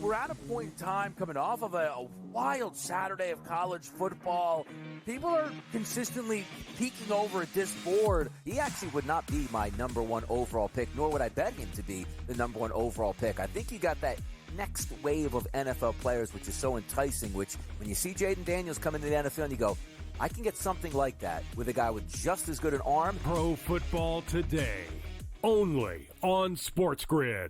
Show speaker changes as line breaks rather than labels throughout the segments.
we're at a point in time coming off of a wild Saturday of college football. People are consistently peeking over at this board. He actually would not be my number one overall pick, nor would I bet him to be the number one overall pick. I think you got that next wave of NFL players, which is so enticing, which when you see Jaden Daniels come into the NFL and you go, I can get something like that with a guy with just as good an arm.
Pro Football Today, only on SportsGrid.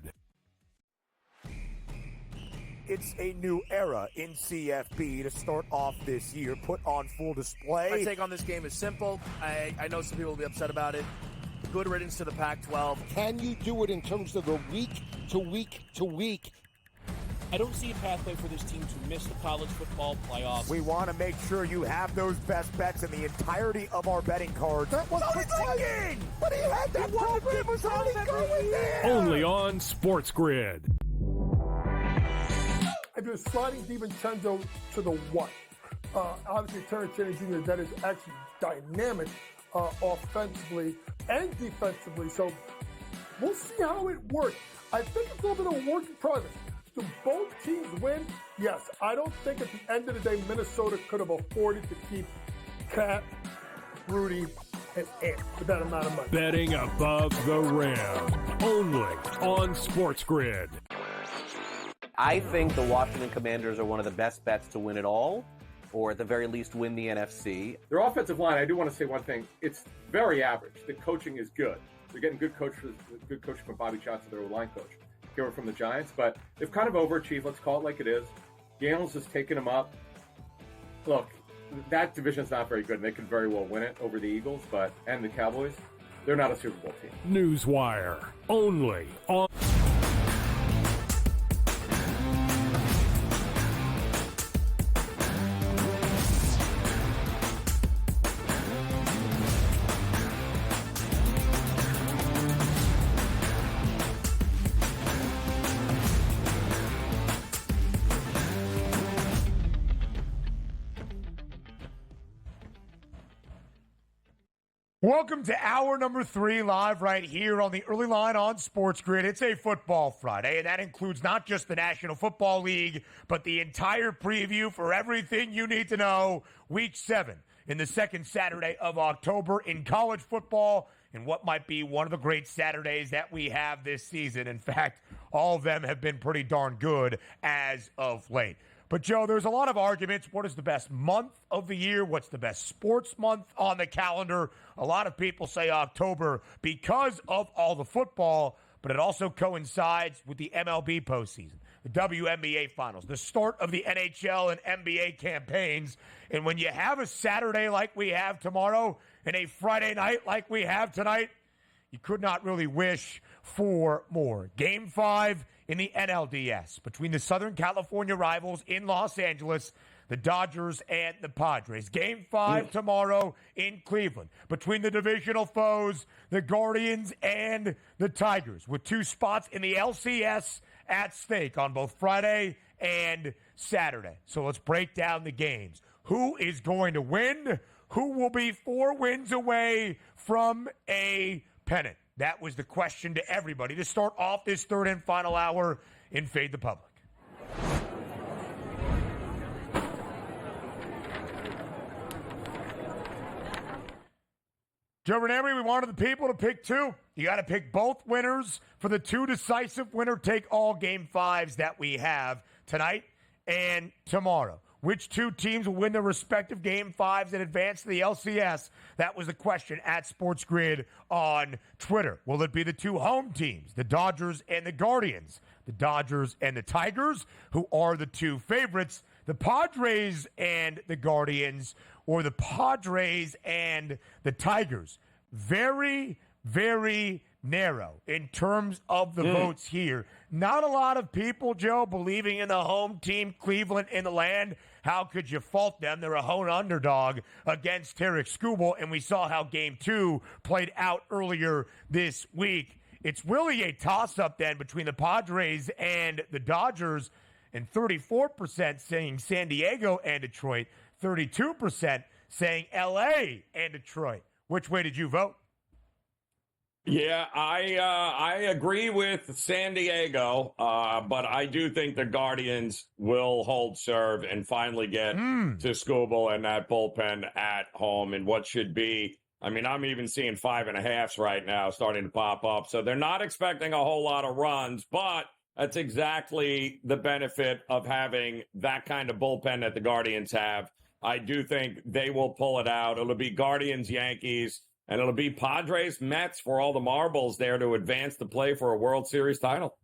It's a new era in CFB to start off this year, put on full display.
My take on this game is simple. I know some people will be upset about it. Good riddance to the Pac-12.
Can you do it in terms of the week to week to week?
I don't see a pathway for this team to miss the college football playoffs.
We want to make sure you have those best bets in the entirety of our betting cards. That was thinking, but he had that program was already going there.
Only on SportsGrid.
If you're sliding DiVincenzo to the what? Obviously, Terrence Shannon Jr., that is actually dynamic offensively and defensively. So we'll see how it works. I think it's a little bit of a work in progress. Do both teams win? Yes. I don't think at the end of the day, Minnesota could have afforded to keep Cat, Rudy, and Ant with that amount of money.
Betting above the rim. Only on SportsGrid.
I think the Washington Commanders are one of the best bets to win it all, or at the very least win the NFC.
Their offensive line, I do want to say one thing. It's very average. The coaching is good. They're getting good coaching from Bobby Johnson, their line coach. Here from the Giants, but they've kind of overachieved. Let's call it like it is. Daniels has taken them up. Look, that division's not very good, and they could very well win it over the Eagles, and the Cowboys. They're not a Super Bowl team.
Newswire. Only on...
Welcome to hour number 3, live right here on the early line on SportsGrid. It's a football Friday, and that includes not just the National Football League, but the entire preview for everything you need to know. Week 7 in the second Saturday of October in college football, and what might be one of the great Saturdays that we have this season. In fact, all of them have been pretty darn good as of late. But, Joe, there's a lot of arguments. What is the best month of the year? What's the best sports month on the calendar? A lot of people say October because of all the football, but it also coincides with the MLB postseason, the WNBA finals, the start of the NHL and NBA campaigns. And when you have a Saturday like we have tomorrow and a Friday night like we have tonight, you could not really wish for more. Game 5 in the NLDS between the Southern California rivals in Los Angeles, the Dodgers and the Padres. Game 5 tomorrow in Cleveland between the divisional foes, the Guardians and the Tigers, with 2 spots in the LCS at stake on both Friday and Saturday. So let's break down the games. Who is going to win? Who will be 4 wins away from a pennant? That was the question to everybody to start off this third and final hour in Fade the Public. Joe Rennery, we wanted the people to pick 2. You got to pick both winners for the 2 decisive winner-take-all Game 5s that we have tonight and tomorrow. Which 2 teams will win their respective Game 5s and advance to the LCS? That was the question at SportsGrid on Twitter. Will it be the 2 home teams, the Dodgers and the Guardians, the Dodgers and the Tigers, who are the 2 favorites, the Padres and the Guardians, or the Padres and the Tigers? Very, very narrow in terms of the votes here. Not a lot of people, Joe, believing in the home team, Cleveland, in the land. How could you fault them? They're a home underdog against Tarek Skubal, and we saw how Game 2 played out earlier this week. It's really a toss-up then between the Padres and the Dodgers, and 34% saying San Diego and Detroit, 32% saying L.A. and Detroit. Which way did you vote?
Yeah, I agree with San Diego, but I do think the Guardians will hold serve and finally get to Skubal and that bullpen at home in what should be. I mean, I'm even seeing 5.5s right now starting to pop up. So they're not expecting a whole lot of runs, but that's exactly the benefit of having that kind of bullpen that the Guardians have. I do think they will pull it out. It'll be Guardians, Yankees, and it'll be Padres, Mets for all the marbles there to advance the play for a World Series title.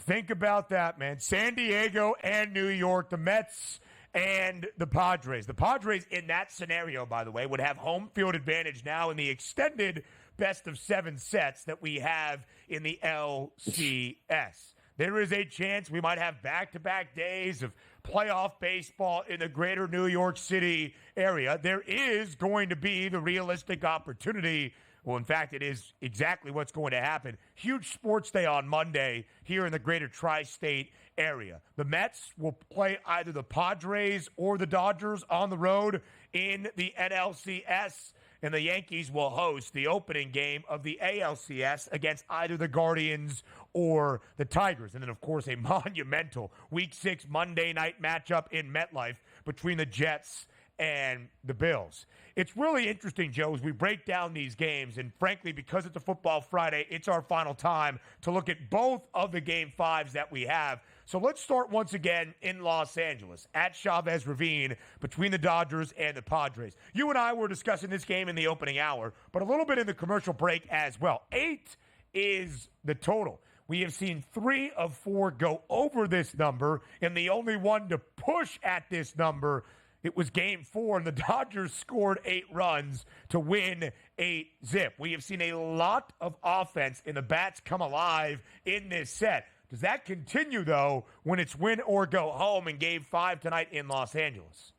Think about that, man. San Diego and New York, the Mets and the Padres. The Padres in that scenario, by the way, would have home field advantage now in the extended best-of-7 sets that we have in the LCS. There is a chance we might have back-to-back days of playoff baseball in the greater New York City area. There is going to be the realistic opportunity. Well, in fact, it is exactly what's going to happen. Huge sports day on Monday here in the greater tri-state area. The Mets will play either the Padres or the Dodgers on the road in the NLCS, and the Yankees will host the opening game of the ALCS against either the Guardians or the Tigers. And then, of course, a monumental Week 6 Monday night matchup in MetLife between the Jets and the Bills. It's really interesting, Joe, as we break down these games, and frankly, because it's a Football Friday, it's our final time to look at both of the Game 5s that we have. So let's start once again in Los Angeles at Chavez Ravine between the Dodgers and the Padres. You and I were discussing this game in the opening hour, but a little bit in the commercial break as well. 8 is the total. We have seen 3 of 4 go over this number, and the only one to push at this number, it was Game 4, and the Dodgers scored 8 runs to win 8-zip. We have seen a lot of offense, and the bats come alive in this set. Does that continue, though, when it's win or go home in Game 5 tonight in Los Angeles?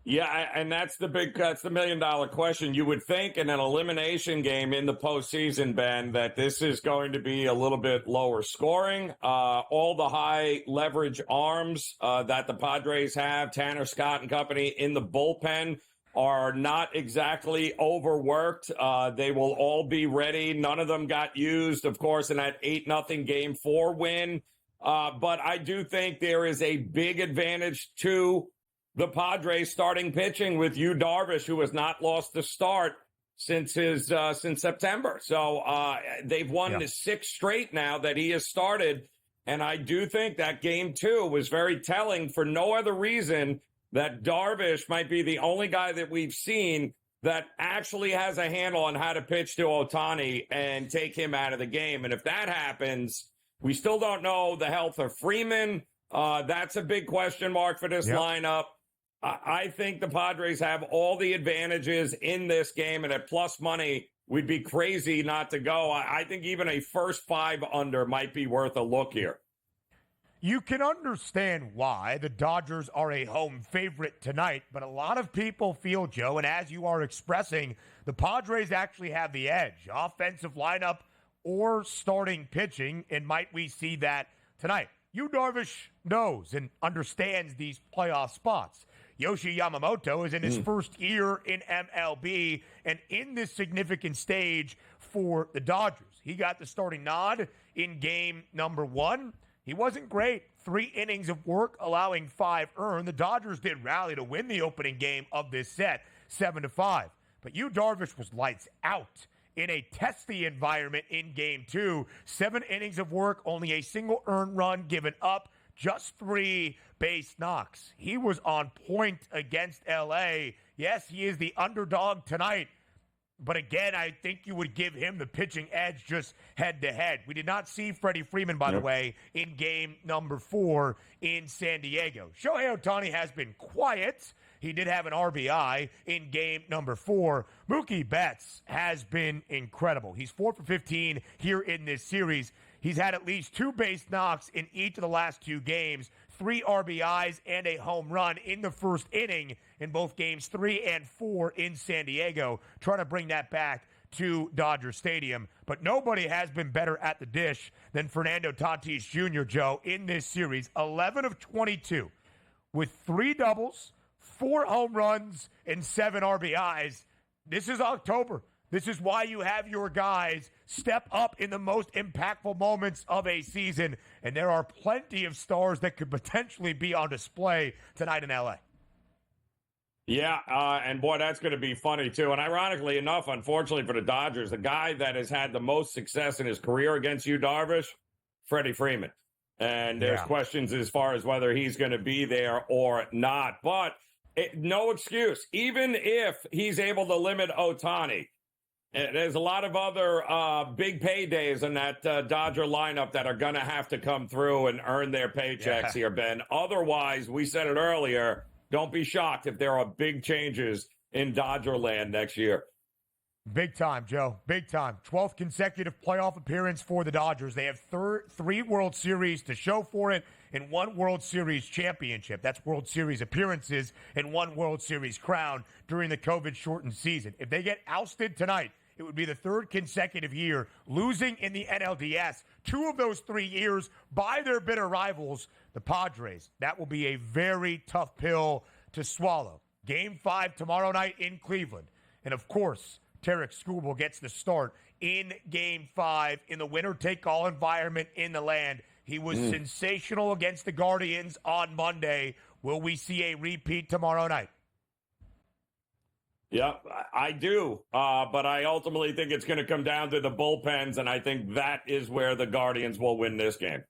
Yeah, and that's the $1 million question. You would think in an elimination game in the postseason, Ben, that this is going to be a little bit lower scoring. All the high leverage arms that the Padres have, Tanner Scott and company in the bullpen, are not exactly overworked. They will all be ready. None of them got used, of course, in that 8-0 Game 4 win. But I do think there is a big advantage to the Padres starting pitching with Yu Darvish, who has not lost a start since September. So they've won the 6th straight now that he has started. And I do think that Game 2 was very telling for no other reason that Darvish might be the only guy that we've seen that actually has a handle on how to pitch to Ohtani and take him out of the game. And if that happens, we still don't know the health of Freeman. That's a big question mark for this lineup. I think the Padres have all the advantages in this game, and at plus money, we'd be crazy not to go. I think even a first 5 under might be worth a look here.
You can understand why the Dodgers are a home favorite tonight, but a lot of people feel, Joe, and as you are expressing, the Padres actually have the edge. Offensive lineup or starting pitching, and might we see that tonight? Yu Darvish knows and understands these playoff spots. Yoshi Yamamoto is in his first year in MLB and in this significant stage for the Dodgers. He got the starting nod in game number 1. He wasn't great. 3 innings of work, allowing 5 earned. The Dodgers did rally to win the opening game of this set, 7-5. But Yu Darvish was lights out in a testy environment in game 2. 7 innings of work, only a single earned run given up, just 3 base knocks. He was on point against LA. Yes, he is the underdog tonight. But again, I think you would give him the pitching edge just head-to-head. We did not see Freddie Freeman, by the way, in game number 4 in San Diego. Shohei Ohtani has been quiet. He did have an RBI in game number 4. Mookie Betts has been incredible. He's 4 for 15 here in this series. He's had at least 2 base knocks in each of the last 2 games, 3 RBIs and a home run in the first inning in both games 3 and 4 in San Diego, trying to bring that back to Dodger Stadium. But nobody has been better at the dish than Fernando Tatis Jr., Joe, in this series. 11 of 22 with 3 doubles, 4 home runs, and 7 RBIs. This is October. This is why you have your guys step up in the most impactful moments of a season, and there are plenty of stars that could potentially be on display tonight in L.A.
Yeah, and boy, that's going to be funny, too. And ironically enough, unfortunately for the Dodgers, the guy that has had the most success in his career against you, Darvish, Freddie Freeman. And there's questions as far as whether he's going to be there or not. But no excuse. Even if he's able to limit Ohtani, there's a lot of other big paydays in that Dodger lineup that are going to have to come through and earn their paychecks here, Ben. Otherwise, we said it earlier, don't be shocked if there are big changes in Dodger land next year.
Big time, Joe. Big time. 12th consecutive playoff appearance for the Dodgers. They have 3 World Series to show for it and 1 World Series championship. That's World Series appearances and 1 World Series crown during the COVID-shortened season. If they get ousted tonight, it would be the 3rd consecutive year losing in the NLDS. 2 of those 3 years by their bitter rivals, the Padres. That will be a very tough pill to swallow. Game 5 tomorrow night in Cleveland. And, of course, Tarek Skubal gets the start in Game 5 in the winner-take-all environment in the land. He was sensational against the Guardians on Monday. Will we see a repeat tomorrow night?
Yeah, I do. But I ultimately think it's going to come down to the bullpens, and I think that is where the Guardians will win this game.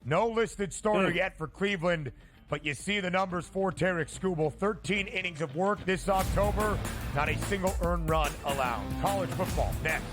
No listed starter yet for Cleveland, but you see the numbers for Tarek Skubal. 13 innings of work this October. Not a single earned run allowed. College football next.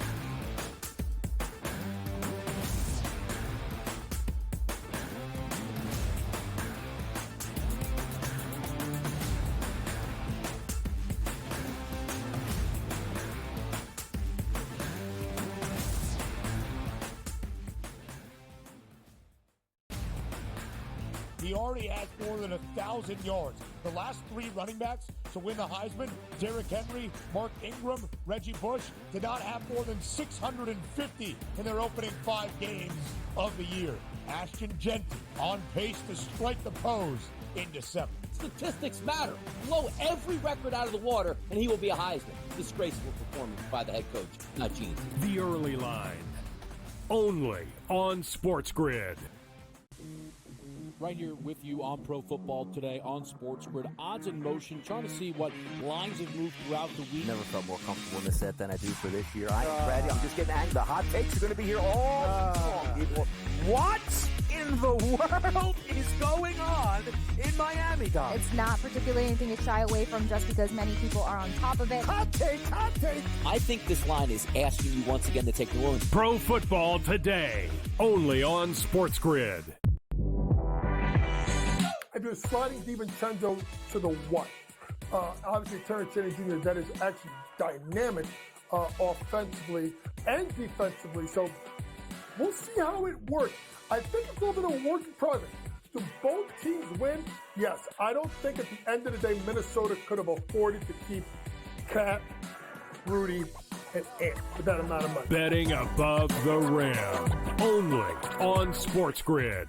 He already has more than 1,000 yards. The last 3 running backs to win the Heisman, Derrick Henry, Mark Ingram, Reggie Bush, did not have more than 650 in their opening 5 games of the year. Ashton Genty on pace to strike the pose in December.
Statistics matter. Blow every record out of the water, and he will be a Heisman. Disgraceful performance by the head coach, not Gene.
The Early Line, only on SportsGrid.
Right here with you on Pro Football Today on SportsGrid. Odds in motion, trying to see what lines have moved throughout the week.
Never felt more comfortable in this set than I do for this year. I am ready. I'm just getting angry. The hot takes are going to be here all long, people. What in the world is going on in Miami, guys?
It's not particularly anything to shy away from just because many people are on top of it.
Hot take, hot take.
I think this line is asking you once again to take New Orleans.
Pro Football Today, only on SportsGrid.
I do sliding DiVincenzo to the what? Obviously, Terrence Jennings Jr., that is actually dynamic offensively and defensively. So we'll see how it works. I think it's a little bit of a work in progress. Do both teams win? Yes. I don't think at the end of the day, Minnesota could have afforded to keep Cat, Rudy, and Ant for that amount of money.
Betting above the rim, only on SportsGrid.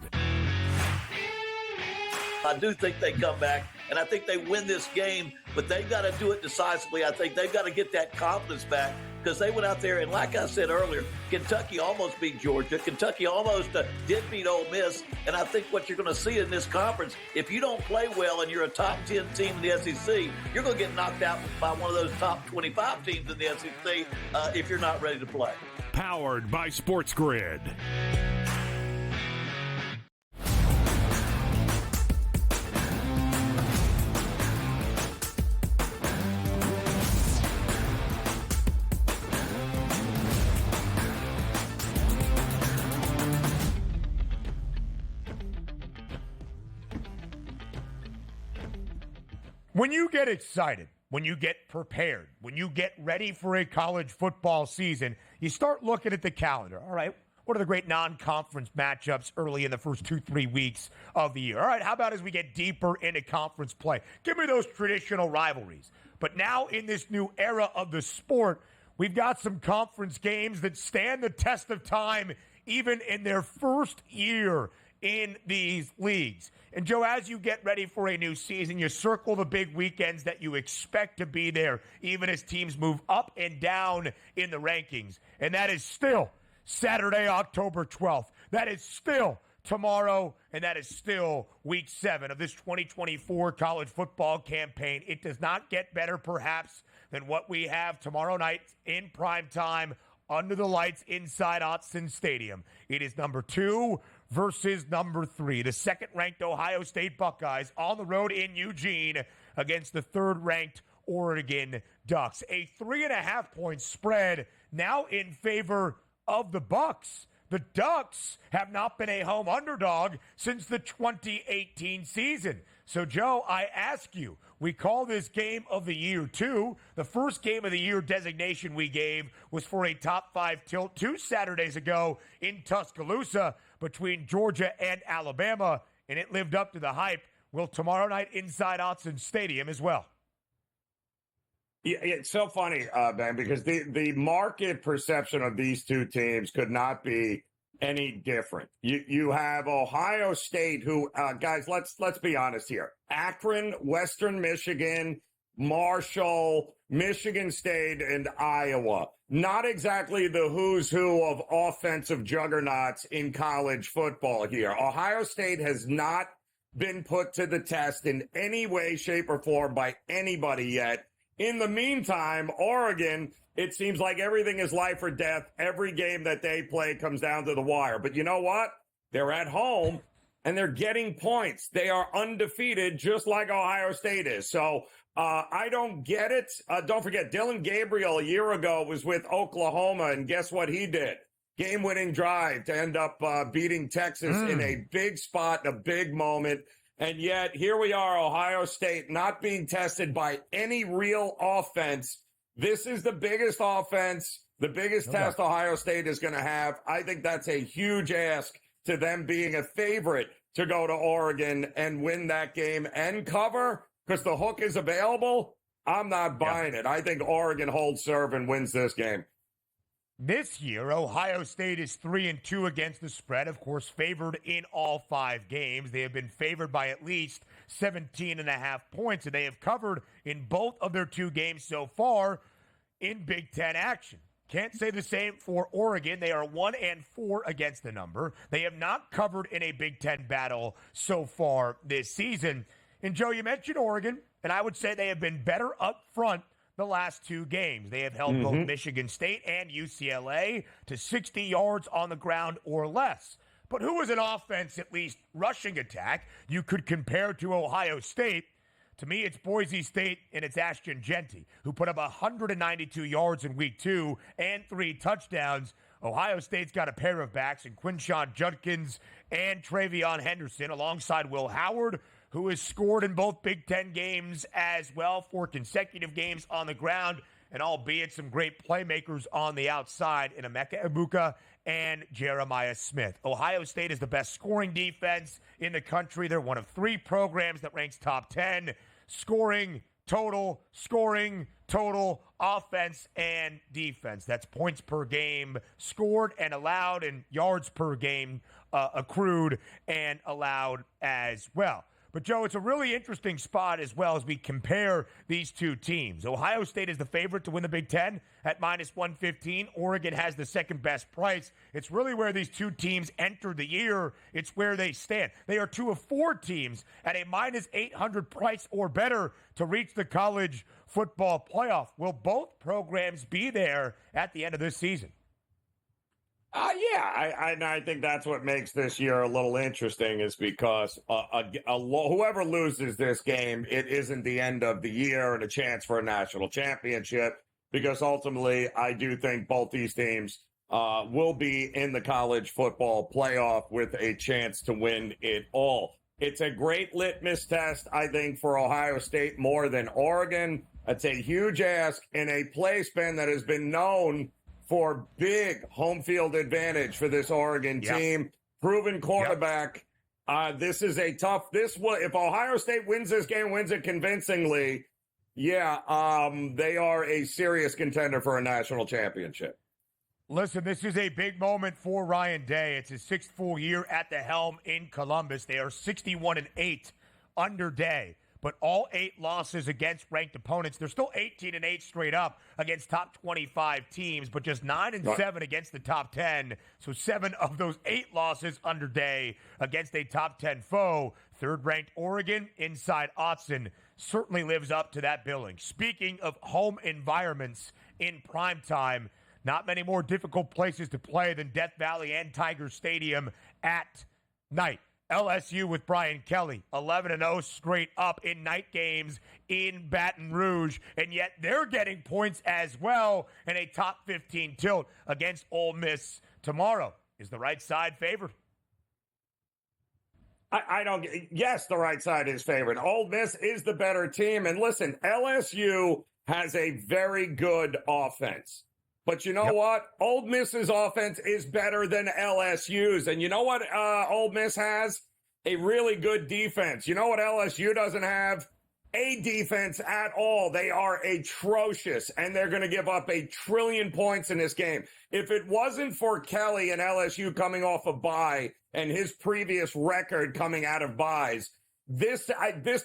I do think they come back, and I think they win this game, but they've got to do it decisively. I think they've got to get that confidence back because they went out there, and like I said earlier, Kentucky almost beat Georgia. Kentucky almost did beat Ole Miss, and I think what you're going to see in this conference, if you don't play well and you're a top 10 team in the SEC, you're going to get knocked out by one of those top 25 teams in the SEC if you're not ready to play.
Powered by SportsGrid.
When you get excited, when you get prepared, when you get ready for a college football season, you start looking at the calendar. All right, what are the great non-conference matchups early in the first 2-3 weeks of the year? All right, how about as we get deeper into conference play? Give me those traditional rivalries. But now in this new era of the sport, we've got some conference games that stand the test of time even in their first year in these leagues. And, Joe, as you get ready for a new season, you circle the big weekends that you expect to be there, even as teams move up and down in the rankings. And that is still Saturday, October 12th. That is still tomorrow, and that is still week 7 of this 2024 college football campaign. It does not get better, perhaps, than what we have tomorrow night in prime time under the lights inside Autzen Stadium. It is number 2 versus number 3. The second-ranked Ohio State Buckeyes on the road in Eugene against the third-ranked Oregon Ducks. A 3.5-point spread now in favor of the Bucks. The Ducks have not been a home underdog since the 2018 season. So, Joe, I ask you, we call this game of the year 2. The first game of the year designation we gave was for a top 5 tilt 2 Saturdays ago in Tuscaloosa between Georgia and Alabama, and it lived up to the hype. Will tomorrow night inside Autzen Stadium as well?
Yeah, it's so funny, Ben, because the market perception of these two teams could not be any different. You have Ohio State, who guys, let's be honest here. Akron, Western Michigan, Marshall, Michigan State, and Iowa. Not exactly the who's who of offensive juggernauts in college football here. Ohio State has not been put to the test in any way, shape, or form by anybody yet. In the meantime, Oregon, it seems like everything is life or death. Every game that they play comes down to the wire. But you know what? They're at home, and they're getting points. They are undefeated, just like Ohio State is. So I don't get it. Don't forget, Dylan Gabriel a year ago was with Oklahoma, and guess what he did? Game-winning drive to end up beating Texas in a big spot, a big moment. And yet, here we are, Ohio State, not being tested by any real offense. This is the biggest offense, the biggest test Ohio State is going to have. I think that's a huge ask to them being a favorite to go to Oregon and win that game and cover because the hook is available. I'm not buying it. I think Oregon holds serve and wins this game.
This year, Ohio State is 3-2 against the spread, of course, favored in all 5 games. They have been favored by at least 17.5 points, and they have covered in both of their 2 games so far in Big Ten action. Can't say the same for Oregon. They are 1-4 against the number. They have not covered in a Big Ten battle so far this season. And, Joe, you mentioned Oregon, and I would say they have been better up front the last 2 games. They have held both Michigan State and UCLA to 60 yards on the ground or less. But who was an offense, at least rushing attack, you could compare to Ohio State? To me, it's Boise State and it's Ashton Genty, who put up 192 yards in week 2 and 3 touchdowns. Ohio State's got a pair of backs in Quinshon Judkins and Travion Henderson alongside Will Howard, who has scored in both Big Ten games as well, 4 consecutive games on the ground, and albeit some great playmakers on the outside in Emeka Egbuka and Jeremiah Smith. Ohio State is the best scoring defense in the country. They're one of 3 programs that ranks top 10, scoring total, offense and defense. That's points per game scored and allowed, and yards per game accrued and allowed as well. But, Joe, it's a really interesting spot as well as we compare these 2 teams. Ohio State is the favorite to win the Big Ten at -115. Oregon has the second best price. It's really where these 2 teams entered the year. It's where they stand. They are 2 of 4 teams at a -800 price or better to reach the college football playoff. Will both programs be there at the end of this season?
I think that's what makes this year a little interesting is because whoever loses this game, it isn't the end of the year and a chance for a national championship because ultimately I do think both these teams will be in the college football playoff with a chance to win it all. It's a great litmus test, I think, for Ohio State more than Oregon. It's a huge ask in a place, Ben, that has been known for big home field advantage for this Oregon team. Proven quarterback. This is a tough, if Ohio State wins this game, wins it convincingly, they are a serious contender for a national championship.
Listen, this is a big moment for Ryan Day. It's his 6th full year at the helm in Columbus. They are 61-8 under Day, but all 8 losses against ranked opponents. They're still 18-8 straight up against top 25 teams, but just 9-7 against the top 10. So 7 of those 8 losses under Day against a top 10 foe. Third-ranked Oregon inside Autzen certainly lives up to that billing. Speaking of home environments in primetime, not many more difficult places to play than Death Valley and Tiger Stadium at night. LSU with Brian Kelly, 11-0 straight up in night games in Baton Rouge, and yet they're getting points as well in a top 15 tilt against Ole Miss tomorrow. Is the right side favored?
I don't. Yes, the right side is favored. Ole Miss is the better team, and listen, LSU has a very good offense. But you know what? Ole Miss's offense is better than LSU's. And you know what Ole Miss has? A really good defense. You know what LSU doesn't have? A defense at all. They are atrocious, and they're going to give up 1 trillion points in this game. If it wasn't for Kelly and LSU coming off a bye and his previous record coming out of byes, this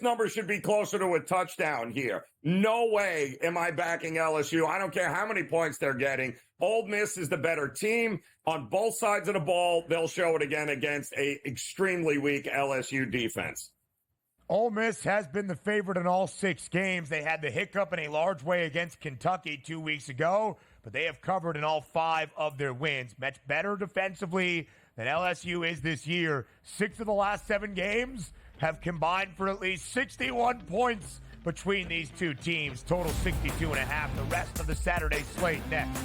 number should be closer to a touchdown here. No way am I backing LSU. I don't care how many points they're getting. Ole Miss is the better team on both sides of the ball. They'll show it again against a extremely weak LSU defense.
Ole Miss has been the favorite in all 6 games. They had the hiccup in a large way against Kentucky 2 weeks ago, but they have covered in all 5 of their wins. Much better defensively than LSU is this year. 6 of the last 7 games have combined for at least 61 points between these two teams. Total 62.5. The rest of the Saturday slate next.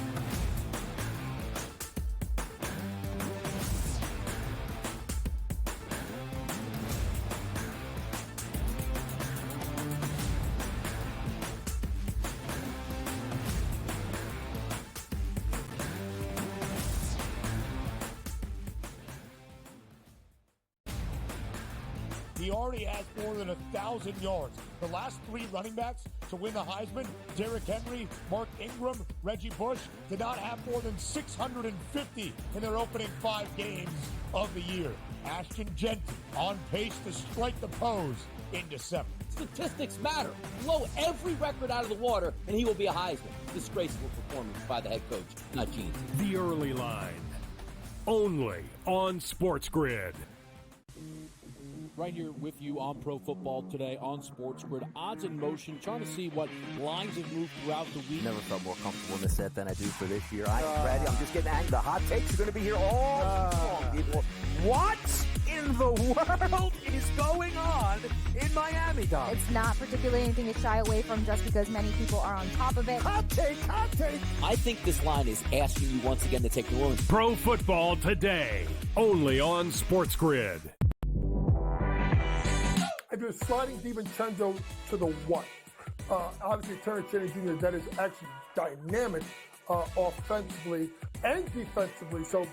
He already has more than 1,000 yards. The last 3 running backs to win the Heisman, Derrick Henry, Mark Ingram, Reggie Bush, did not have more than 650 in their opening 5 games of the year. Ashton Genty on pace to strike the pose in December.
Statistics matter. Blow every record out of the water, and he will be a Heisman. Disgraceful performance by the head coach, not Gene.
The Early Line, only on SportsGrid.
Right here with you on Pro Football Today on SportsGrid. Odds in motion, trying to see what lines have moved throughout the week.
Never felt more comfortable in this set than I do for this year. I am ready. I'm just getting angry. The hot takes are going to be here all long, people. What in the world is going on in Miami, Dom?
It's not particularly anything to shy away from just because many people are on top of it.
Hot take, hot take.
I think this line is asking you once again to take New Orleans.
Pro Football Today, only on SportsGrid.
If you're sliding DiVincenzo to the what? Obviously, Terrence Jennings Jr., that is actually dynamic offensively and defensively. So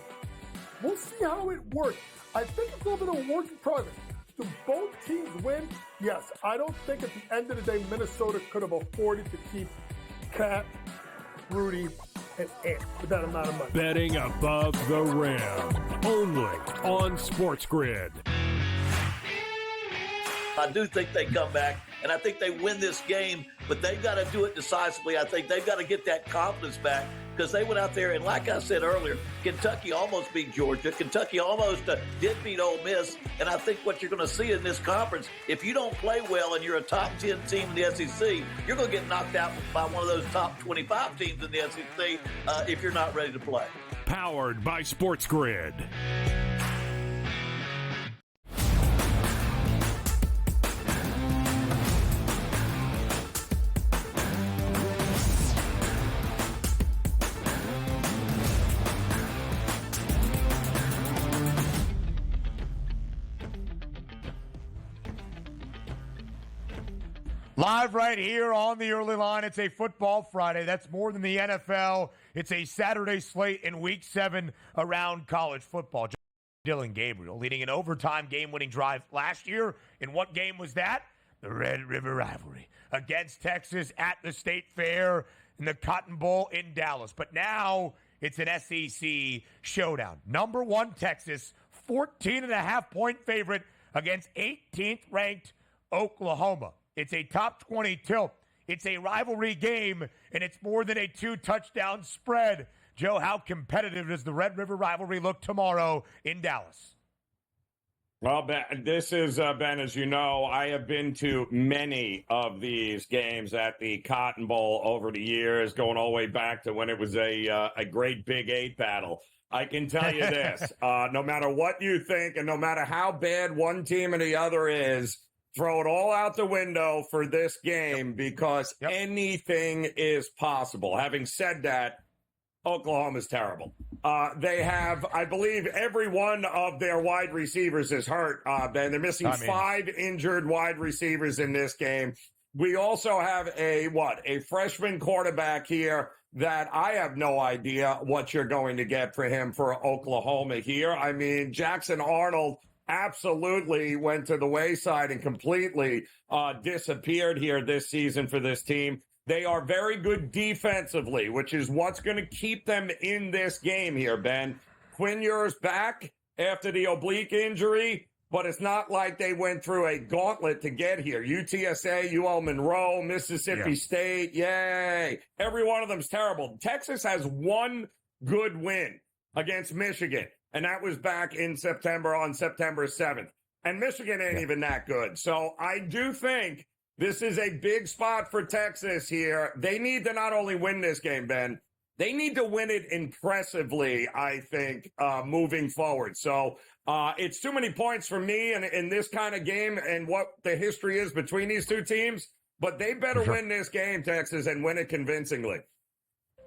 we'll see how it works. I think it's a little bit of a work in progress. Do both teams win? Yes. I don't think at the end of the day, Minnesota could have afforded to keep Cat, Rudy, and Ant with that amount of money.
Betting above the rim, only on SportsGrid.
I do think they come back, and I think they win this game, but they've got to do it decisively. I think they've got to get that confidence back because they went out there, and like I said earlier, Kentucky almost beat Georgia. Kentucky almost did beat Ole Miss, and I think what you're going to see in this conference, if you don't play well and you're a top 10 team in the SEC, you're going to get knocked out by one of those top 25 teams in the SEC if you're not ready to play.
Powered by SportsGrid.
Live right here on the Early Line. It's a football Friday. That's more than the NFL. It's a Saturday slate in Week 7 around college football. Dylan Gabriel leading an overtime game-winning drive last year. In what game was that? The Red River Rivalry against Texas at the State Fair in the Cotton Bowl in Dallas. But now it's an SEC showdown. Number 1 Texas, 14.5-point favorite against 18th ranked Oklahoma. It's a top 20 tilt. It's a rivalry game, and it's more than a 2-touchdown spread. Joe, how competitive does the Red River rivalry look tomorrow in Dallas?
Well, Ben, this is, Ben, as you know, I have been to many of these games at the Cotton Bowl over the years, going all the way back to when it was a great Big 8 battle. I can tell you this, no matter what you think and no matter how bad one team and the other is, throw it all out the window for this game because anything is possible. Having said that, Oklahoma's terrible. They have, I believe, every one of their wide receivers is hurt, Ben. They're missing 5 injured wide receivers in this game. We also have a freshman quarterback here that I have no idea what you're going to get for him for Oklahoma here. I mean, Jackson Arnold absolutely went to the wayside and completely disappeared here this season for this team. They are very good defensively, which is what's going to keep them in this game here, Ben. Quinn Ewers back after the oblique injury, but it's not like they went through a gauntlet to get here. UTSA, UL Monroe, Mississippi State, yay. Every one of them's terrible. Texas has one good win against Michigan, and that was back in September on September 7th. And Michigan ain't even that good. So I do think this is a big spot for Texas here. They need to not only win this game, Ben, they need to win it impressively, I think, moving forward. So it's too many points for me in this kind of game and what the history is between these two teams. But they better win this game, Texas, and win it convincingly.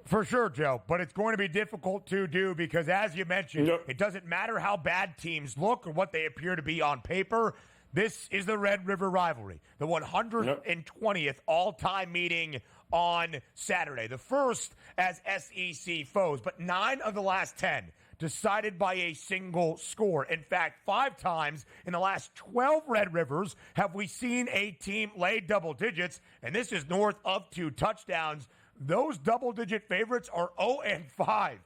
For sure, Joe, but it's going to be difficult to do because, as you mentioned, it doesn't matter how bad teams look or what they appear to be on paper. This is the Red River rivalry, the 120th all-time meeting on Saturday. The first as SEC foes, but 9 of the last 10 decided by a single score. In fact, 5 times in the last 12 Red Rivers have we seen a team lay double digits, and this is north of 2 touchdowns. Those double-digit favorites are 0-5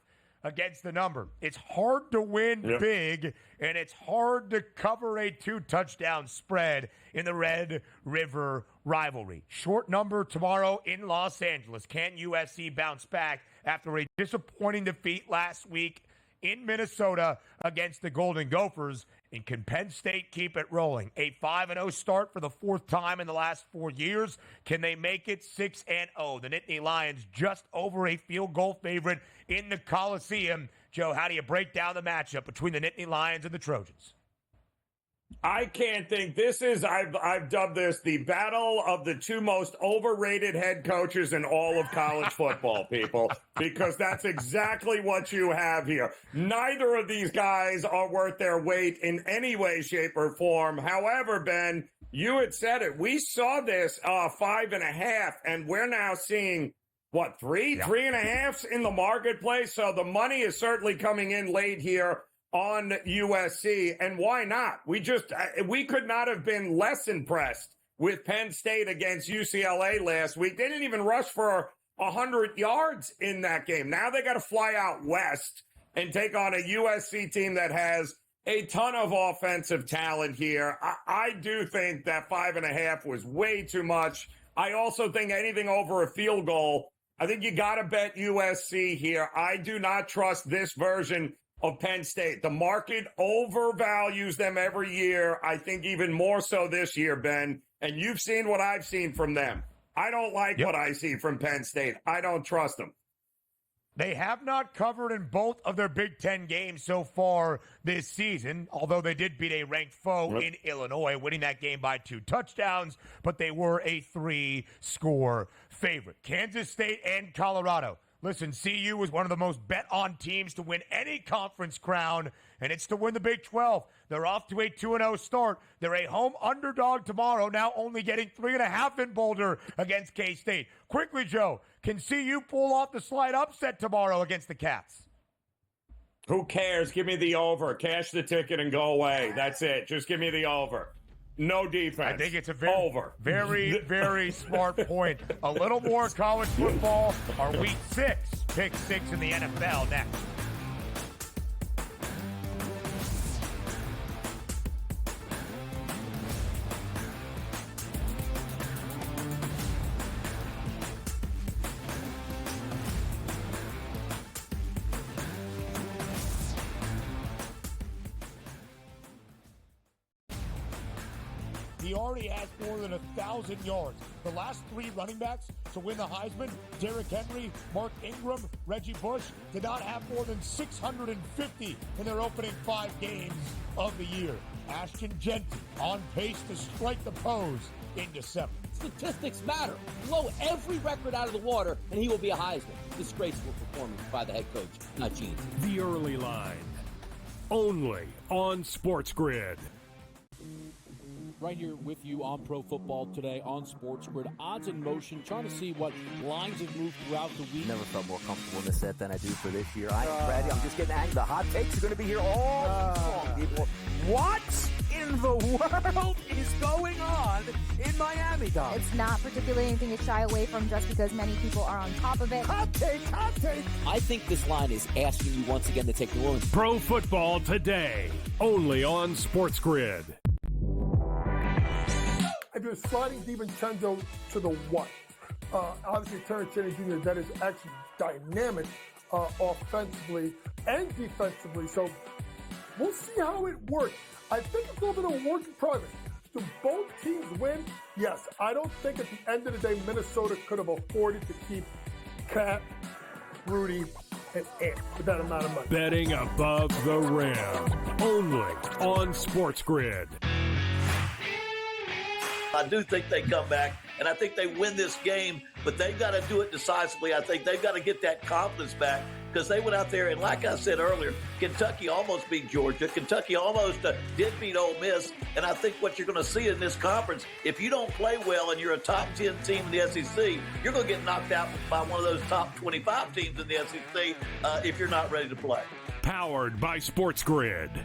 against the number. It's hard to win big, and it's hard to cover a 2-touchdown spread in the Red River rivalry. Short number tomorrow in Los Angeles. Can USC bounce back after a disappointing defeat last week in Minnesota against the Golden Gophers? And can Penn State keep it rolling? A 5-0 start for the 4th time in the last 4 years. Can they make it 6-0? The Nittany Lions just over a field goal favorite in the Coliseum. Joe, how do you break down the matchup between the Nittany Lions and the Trojans?
I can't think. This is, I've dubbed this the battle of the 2 most overrated head coaches in all of college football, people, because that's exactly what you have here. Neither of these guys are worth their weight in any way, shape, or form. However, Ben, you had said it. We saw this 5.5, and we're now seeing, 3.5 in the marketplace. So the money is certainly coming in late here on USC, and why not? We could not have been less impressed with Penn State against UCLA last week. They didn't even rush for 100 yards in that game. Now they got to fly out west and take on a USC team that has a ton of offensive talent here. I do think that 5.5 was way too much. I also think anything over a field goal, I think you got to bet USC here. I do not trust this version of Penn State. The market overvalues them every year. I think even more so this year, Ben. And you've seen what I've seen from them. I don't like what I see from Penn State. I don't trust them.
They have not covered in both of their Big Ten games so far this season, although they did beat a ranked foe in Illinois, winning that game by 2 touchdowns, but they were a 3-score favorite. Kansas State and Colorado. Listen, CU was one of the most bet-on teams to win any conference crown, and it's to win the Big 12. They're off to a 2-0 start. They're a home underdog tomorrow, now only getting 3.5 in Boulder against K-State. Quickly, Joe, can CU pull off the slight upset tomorrow against the Cats?
Who cares? Give me the over. Cash the ticket and go away. That's it. Just give me the over. no defense.
I think it's a very, very smart point. A little more college football. Our Week 6, Pick 6 in the NFL next. He already has more than 1,000 yards. The last 3 running backs to win the Heisman, Derrick Henry, Mark Ingram, Reggie Bush, did not have more than 650 in their opening 5 games of the year. Ashton Genty on pace to strike the pose in December.
Statistics matter. Blow every record out of the water, and he will be a Heisman. Disgraceful performance by the head coach, not Gene.
The Early Line, only on SportsGrid.
Right here with you on Pro Football Today on SportsGrid. Odds in motion, trying to see what lines have moved throughout the week.
Never felt more comfortable in this set than I do for this year. I am ready. I'm just getting angry. The hot takes are going to be here all long, people. What in the world is going on in Miami, Dom?
It's not particularly anything to shy away from just because many people are on top of it.
Hot take, hot take.
I think this line is asking you once again to take New Orleans.
Pro Football Today, only on SportsGrid.
If you're sliding DiVincenzo to the what? Obviously, Terrence Cheney Jr., that is actually dynamic offensively and defensively. So we'll see how it works. I think it's a little bit of a work in progress. Do both teams win? Yes. I don't think at the end of the day, Minnesota could have afforded to keep Cat, Rudy, and Ant with that amount of money.
Betting above the rim, only on SportsGrid.
I do think they come back, and I think they win this game, but they've got to do it decisively. I think they've got to get that confidence back because they went out there, and like I said earlier, Kentucky almost beat Georgia. Kentucky almost did beat Ole Miss, and I think what you're going to see in this conference, if you don't play well and you're a top 10 team in the SEC, you're going to get knocked out by one of those top 25 teams in the SEC if you're not ready to play.
Powered by SportsGrid.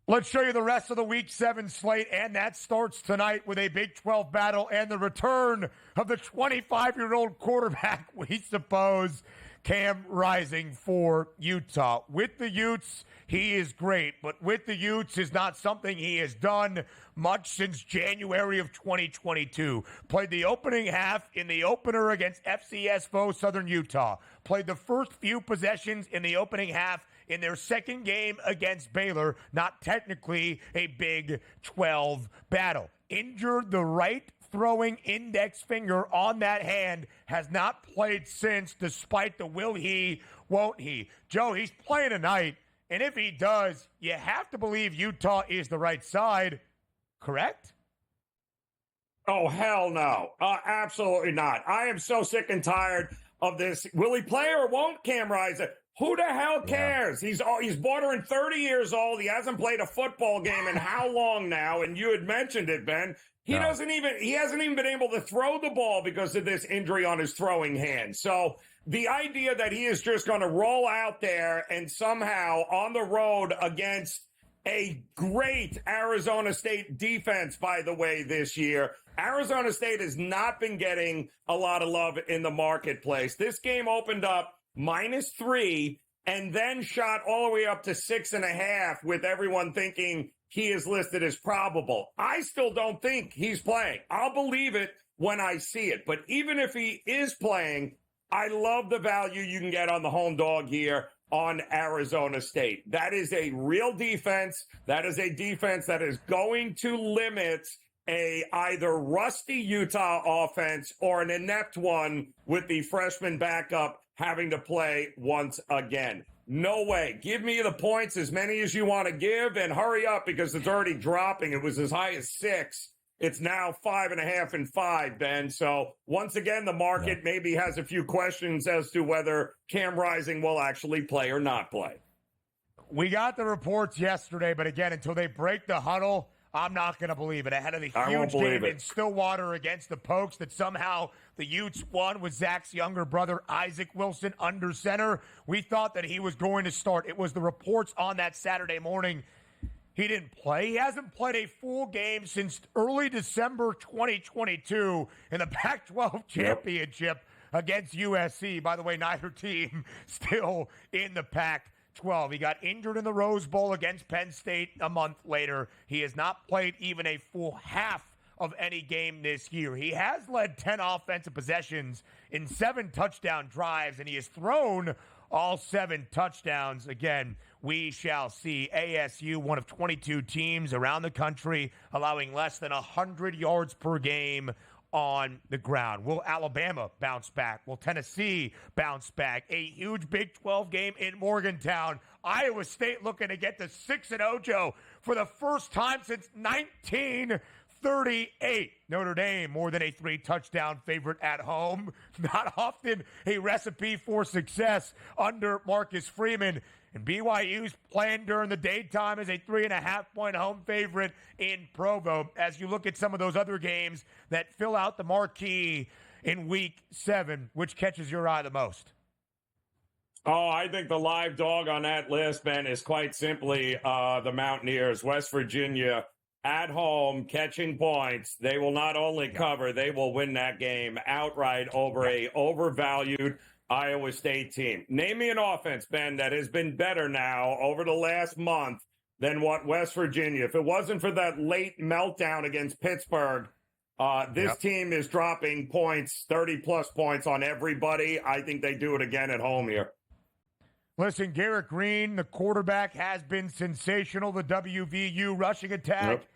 Let's show you the rest of the Week 7 slate, and that starts tonight with a Big 12 battle and the return of the 25-year-old quarterback, we suppose, Cam Rising for Utah. With the Utes, he is great, but with the Utes is not something he has done much since January of 2022. Played the opening half in the opener against FCS foe Southern Utah. Played the first few possessions in the opening half in their second game against Baylor, not technically a Big 12 battle. Injured the right throwing index finger on that hand, has not played since, despite the will he, won't he. Joe, he's playing tonight, and if he does, you have to believe Utah is the right side, correct?
Oh, hell no. Absolutely not. I am so sick and tired of this. Will he play or won't Cam Rising? Who the hell cares? Yeah. He's bordering 30 years old. He hasn't played a football game in how long now? And you had mentioned it, Ben. He hasn't even been able to throw the ball because of this injury on his throwing hand. So the idea that he is just going to roll out there and somehow on the road against a great Arizona State defense, by the way, this year. Arizona State has not been getting a lot of love in the marketplace. This game opened up -3 and then shot all the way up to 6.5 with everyone thinking he is listed as probable. I still don't think he's playing. I'll believe it when I see it. But even if he is playing, I love the value you can get on the home dog here on Arizona State. That is a real defense. That is a defense that is going to limit a either rusty Utah offense or an inept one with the freshman backup having to play once again. No way. Give me the points, as many as you want to give, and hurry up because it's already dropping. It was as high as 6 It's now 5.5 and 5, Ben. So once again, the market maybe has a few questions as to whether Cam Rising will actually play or not play.
We got the reports yesterday, but again, until they break the huddle, I'm not going to believe it. Ahead of the huge game in Stillwater against the Pokes that somehow the Utes won with Zach's younger brother, Isaac Wilson, under center. We thought that he was going to start. It was the reports on that Saturday morning. He didn't play. He hasn't played a full game since early December 2022 in the Pac-12 championship against USC. By the way, neither team still in the Pac-12. He got injured in the Rose Bowl against Penn State a month later. He has not played even a full half of any game this year. He has led 10 offensive possessions in 7 touchdown drives, and he has thrown all 7 touchdowns. Again, we shall see. ASU, one of 22 teams around the country, allowing less than 100 yards per game on the ground. Will Alabama bounce back? Will Tennessee bounce back? A huge Big 12 game in Morgantown. Iowa State looking to get to 6-0, Joe, for the first time since 1938. Notre Dame, more than a 3-touchdown favorite at home. Not often a recipe for success under Marcus Freeman. And BYU's playing during the daytime as a 3.5-point home favorite in Provo. As you look at some of those other games that fill out the marquee in Week 7, which catches your eye the most?
Oh, I think the live dog on that list, Ben, is quite simply the Mountaineers. West Virginia at home, catching points. They will not only cover, they will win that game outright over a overvalued Iowa State team. Name me an offense, Ben, that has been better now over the last month than what West Virginia. If it wasn't for that late meltdown against Pittsburgh, this team is dropping points, 30-plus points on everybody. I think they do it again at home here.
Listen, Garrett Green, the quarterback, has been sensational. The WVU rushing attack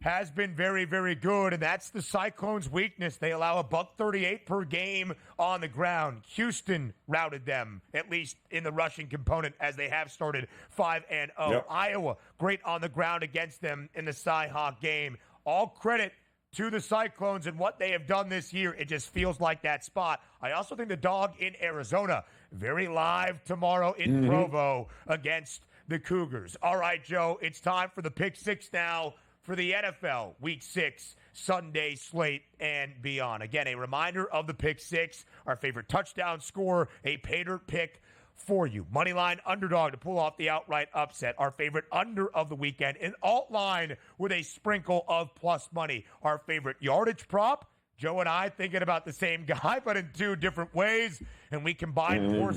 has been very, very good, and that's the Cyclones' weakness. They allow a $138 per game on the ground. Houston routed them, at least in the rushing component, as they have started 5-0. Iowa, great on the ground against them in the Cy-Hawk game. All credit to the Cyclones and what they have done this year. It just feels like that spot. I also think the dog in Arizona, very live tomorrow in Provo against the Cougars. All right, Joe, it's time for the Pick Six now for the NFL Week 6 Sunday slate and beyond. Again, a reminder of the Pick Six, our favorite touchdown scorer, a pater pick for you. Moneyline underdog to pull off the outright upset. Our favorite under of the weekend. An alt line with a sprinkle of plus money. Our favorite yardage prop. Joe and I thinking about the same guy, but in 2 different ways. And we combine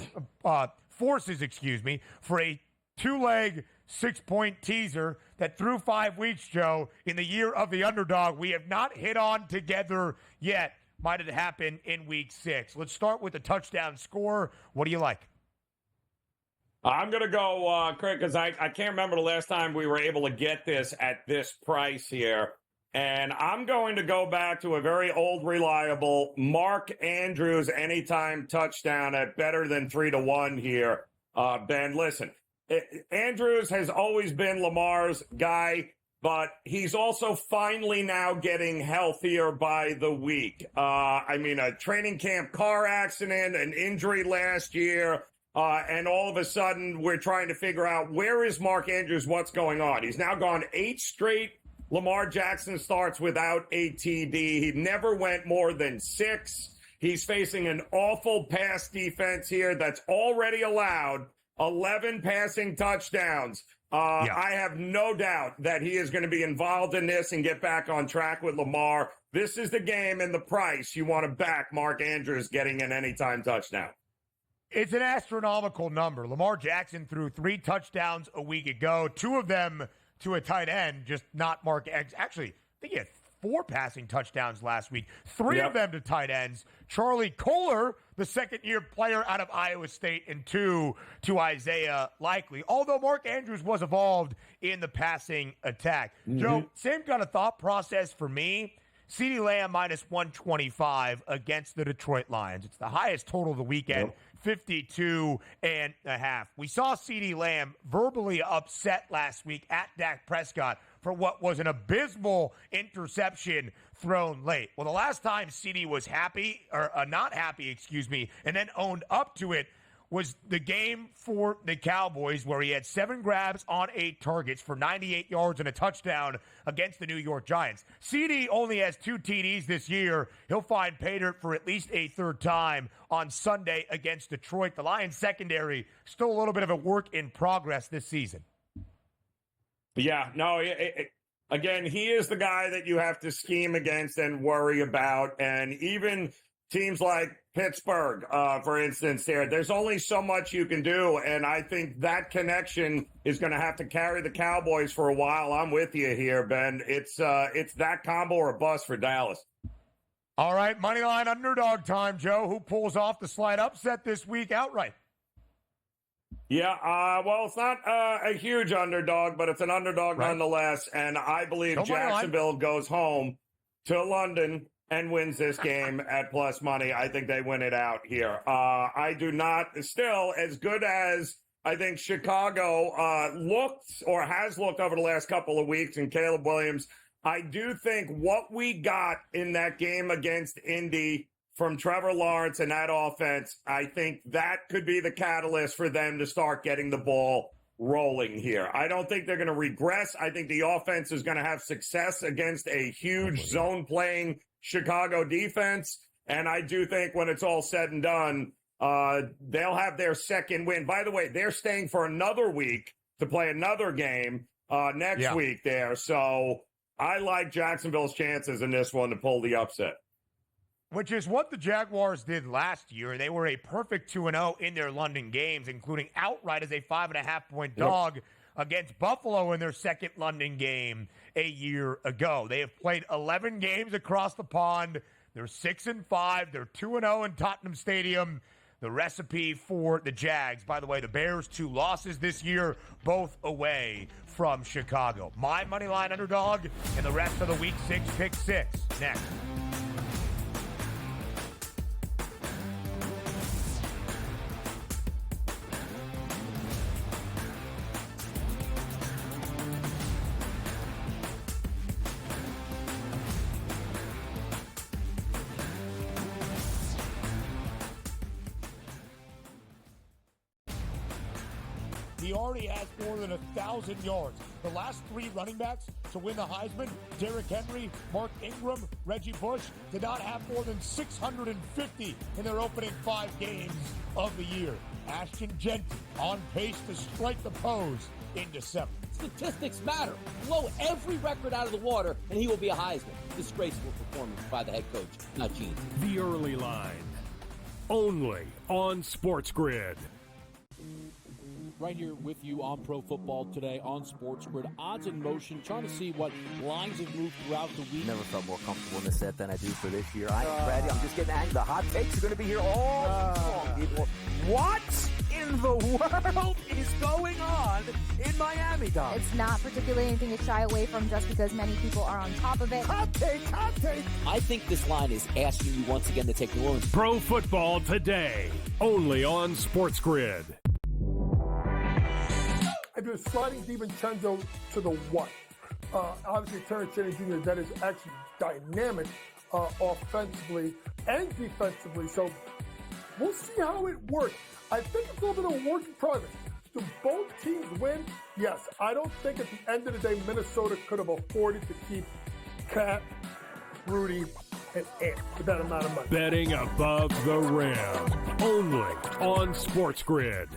forces for a 2-leg 6-point teaser that through 5 weeks, Joe, in the year of the underdog, we have not hit on together yet. Might it happen in Week 6? Let's start with the touchdown score. What do you like?
I'm going to go, Craig, because I can't remember the last time we were able to get this at this price here. And I'm going to go back to a very old, reliable Mark Andrews anytime touchdown at better than 3-1 here. Ben, listen, Andrews has always been Lamar's guy, but he's also finally now getting healthier by the week. A training camp car accident, an injury last year. And all of a sudden, we're trying to figure out where is Mark Andrews, what's going on. He's now gone 8 straight Lamar Jackson starts without a TD. He never went more than 6. He's facing an awful pass defense here that's already allowed 11 passing touchdowns. I have no doubt that he is going to be involved in this and get back on track with Lamar. This is the game and the price you want to back Mark Andrews getting an anytime touchdown.
It's an astronomical number. Lamar Jackson threw 3 touchdowns a week ago, 2 of them to a tight end, just not Mark. Actually, I think he had 4 passing touchdowns last week, 3 of them to tight ends. Charlie Kohler, the second-year player out of Iowa State, and 2 to Isaiah Likely, although Mark Andrews was involved in the passing attack. Joe, same kind of thought process for me. CeeDee Lamb minus 125 against the Detroit Lions. It's the highest total of the weekend. 52.5. We saw CeeDee Lamb verbally upset last week at Dak Prescott for what was an abysmal interception thrown late. Well, the last time CeeDee was happy, or not happy, and then owned up to it, was the game for the Cowboys where he had 7 grabs on 8 targets for 98 yards and a touchdown against the New York Giants. CeeDee only has 2 TDs this year. He'll find pay dirt for at least a third time on Sunday against Detroit. The Lions secondary still a little bit of a work in progress this season.
Yeah, no, again, he is the guy that you have to scheme against and worry about. And even teams like Pittsburgh, for instance, there's only so much you can do. And I think that connection is going to have to carry the Cowboys for a while. I'm with you here, Ben. It's that combo or bust for Dallas.
All right, moneyline underdog time, Joe. Who pulls off the slight upset this week outright?
Yeah, well, it's not a huge underdog, but it's an underdog nonetheless. And I believe Jacksonville goes home to London and wins this game at plus money. I think they win it out here. I do not, still, as good as I think Chicago looked or has looked over the last couple of weeks, and Caleb Williams, I do think what we got in that game against Indy from Trevor Lawrence and that offense, I think that could be the catalyst for them to start getting the ball rolling here. I don't think they're going to regress. I think the offense is going to have success against a huge zone-playing Chicago defense, and I do think when it's all said and done, they'll have their second win. By the way, they're staying for another week to play another game next week there, so I like Jacksonville's chances in this one to pull the upset.
Which is what the Jaguars did last year. They were a perfect 2-0 in their London games, including outright as a 5.5-point dog against Buffalo in their second London game a year ago. They have played 11 games across the pond. They're 6-5. They're 2-0 in Tottenham Stadium. The recipe for the Jags. By the way, the Bears' 2 losses this year, both away from Chicago. My moneyline underdog and the rest of the Week 6 Pick 6 next. He already has more than 1,000 yards. The last 3 running backs to win the Heisman, Derrick Henry, Mark Ingram, Reggie Bush, did not have more than 650 in their opening 5 games of the year. Ashton Genty on pace to strike the pose in December.
Statistics matter. Blow every record out of the water, and he will be a Heisman. Disgraceful performance by the head coach, not Gene.
The Early Line, only on SportsGrid.
Right here with you on Pro Football Today on SportsGrid. Odds in motion, trying to see what lines have moved throughout the week.
Never felt more comfortable in this set than I do for this year. I am ready. I'm just getting angry. The hot takes are going to be here all long, people. What in the world is going on in Miami, Dom?
It's not particularly anything to shy away from just because many people are on top of it.
Hot take.
I think this line is asking you once again to take New Orleans.
Pro Football Today, only on SportsGrid.
If you're sliding DiVincenzo to the what? Obviously, Terrence Jennings Jr., that is actually dynamic offensively and defensively. So we'll see how it works. I think it's a little bit of a work in progress. Do both teams win? Yes. I don't think at the end of the day, Minnesota could have afforded to keep Cat, Rudy, and Ant with that amount of money.
Betting above the rim, only on SportsGrid.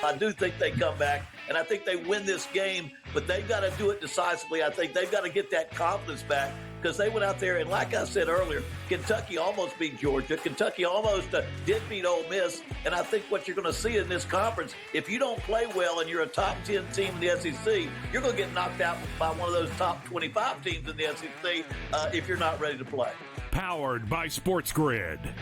I do think they come back, and I think they win this game, but they've got to do it decisively. I think they've got to get that confidence back because they went out there, and like I said earlier, Kentucky almost beat Georgia. Kentucky almost did beat Ole Miss, and I think what you're going to see in this conference, if you don't play well and you're a top 10 team in the SEC, you're going to get knocked out by one of those top 25 teams in the SEC if you're not ready to play.
Powered by SportsGrid.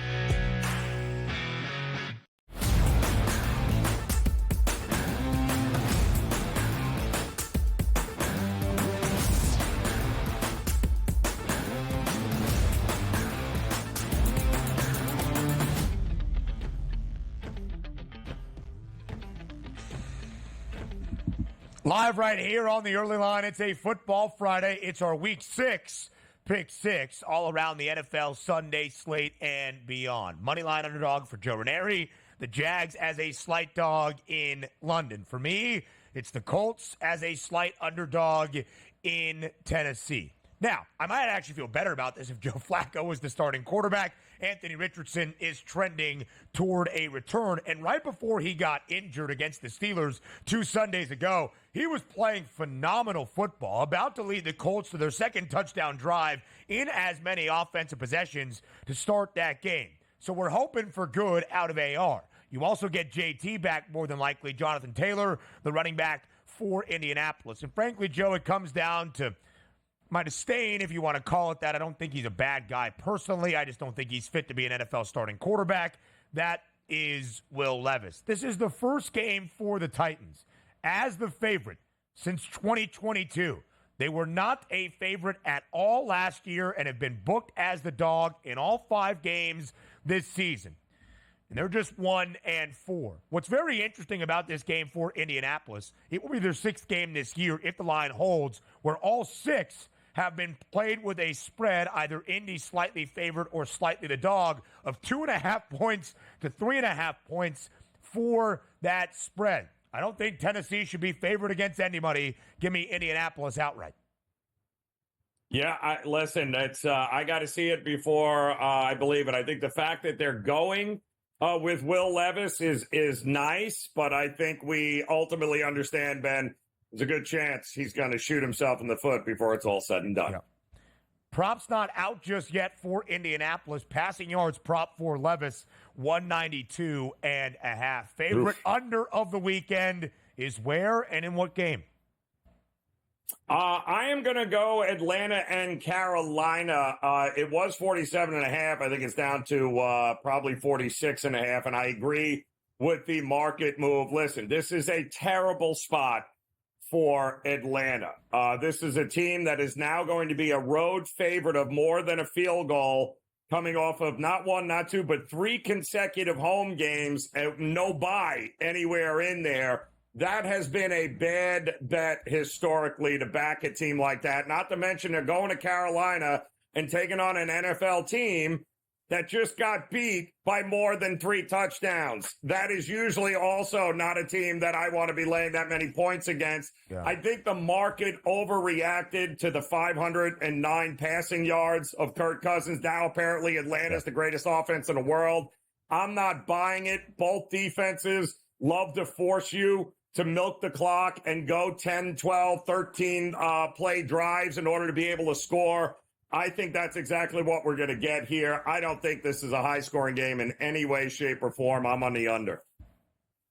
Live right here on the early line. It's a football Friday. It's our week 6, pick 6, all around the NFL Sunday slate and beyond. Moneyline underdog for Joe Ranieri. The Jags as a slight dog in London. For me, it's the Colts as a slight underdog in Tennessee. Now, I might actually feel better about this if Joe Flacco was the starting quarterback. Anthony Richardson is trending toward a return. And right before he got injured against the Steelers 2 Sundays ago, he was playing phenomenal football, about to lead the Colts to their second touchdown drive in as many offensive possessions to start that game. So we're hoping for good out of AR. You also get JT back more than likely, Jonathan Taylor, the running back for Indianapolis. And frankly, Joe, it comes down to my disdain, if you want to call it that. I don't think he's a bad guy personally. I just don't think he's fit to be an NFL starting quarterback. That is Will Levis. This is the first game for the Titans as the favorite since 2022. They were not a favorite at all last year and have been booked as the dog in all 5 games this season. And they're just 1-4. What's very interesting about this game for Indianapolis, it will be their 6th game this year if the line holds, where all 6 have been played with a spread, either Indy slightly favored or slightly the dog, of 2.5 points to 3.5 points for that spread. I don't think Tennessee should be favored against anybody. Give me Indianapolis outright.
Yeah, listen, it's I got to see it before I believe it. I think the fact that they're going with Will Levis is nice, but I think we ultimately understand, Ben, there's a good chance he's going to shoot himself in the foot before it's all said and done.
Yeah. Props not out just yet for Indianapolis. Passing yards prop for Levis, 192.5. Favorite under of the weekend is where and in what game?
I am going to go Atlanta and Carolina. It was 47.5. I think it's down to probably 46.5. And I agree with the market move. Listen, this is a terrible spot for Atlanta. This is a team that is now going to be a road favorite of more than a field goal, coming off of not 1, not 2, but 3 consecutive home games, no bye anywhere in there. That has been a bad bet historically to back a team like that. Not to mention they're going to Carolina and taking on an NFL team that just got beat by more than 3 touchdowns. That is usually also not a team that I want to be laying that many points against. Yeah. I think the market overreacted to the 509 passing yards of Kirk Cousins. Now apparently Atlanta's the greatest offense in the world. I'm not buying it. Both defenses love to force you to milk the clock and go 10, 12, 13 play drives in order to be able to score. I think that's exactly what we're going to get here. I don't think this is a high-scoring game in any way, shape, or form. I'm on the under.